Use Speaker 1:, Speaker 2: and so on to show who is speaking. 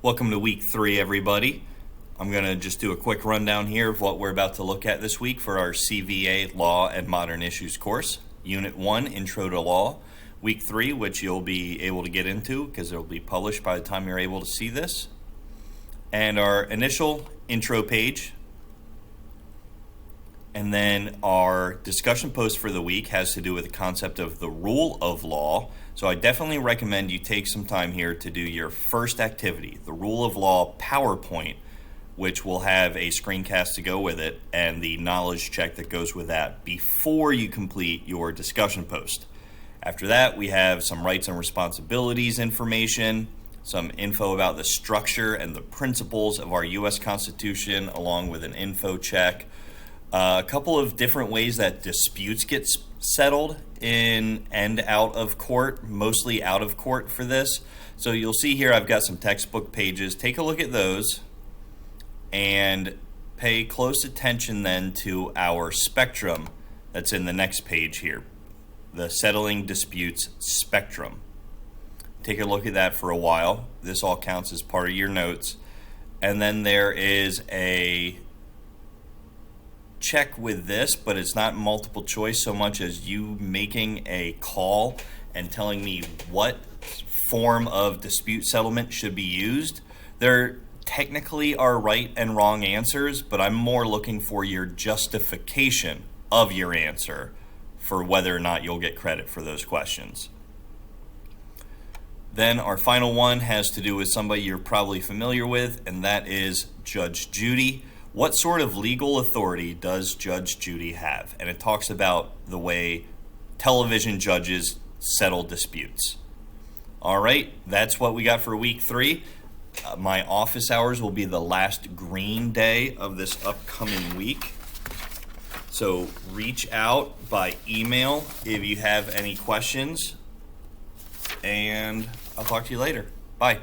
Speaker 1: Welcome to week 3, everybody. I'm going to just do a quick rundown here of what we're about to look at this week for our CVA Law and Modern Issues course. Unit 1, Intro to Law. Week 3, which you'll be able to get into because it'll be published by the time you're able to see this. And our initial intro page. And then our discussion post for the week has to do with the concept of the rule of law. So I definitely recommend you take some time here to do your first activity, the rule of law PowerPoint, which will have a screencast to go with it and the knowledge check that goes with that before you complete your discussion post. After that, we have some rights and responsibilities information, some info about the structure and the principles of our U.S. Constitution, along with an info check. A couple of different ways that disputes get settled in and out of court, mostly out of court for this. So you'll see here I've got some textbook pages. Take a look at those and pay close attention then to our spectrum that's in the next page here, the Settling Disputes Spectrum. Take a look at that for a while. This all counts as part of your notes. And then there is a check with this, but it's not multiple choice so much as you making a call and telling me what form of dispute settlement should be used. There technically are right and wrong answers, but I'm more looking for your justification of your answer for whether or not you'll get credit for those questions. Then our final one has to do with somebody you're probably familiar with, and that is Judge Judy. What sort of legal authority does Judge Judy have? And it talks about the way television judges settle disputes. All right, that's what we got for week 3. My office hours will be the last green day of this upcoming week. So reach out by email if you have any questions, and I'll talk to you later. Bye.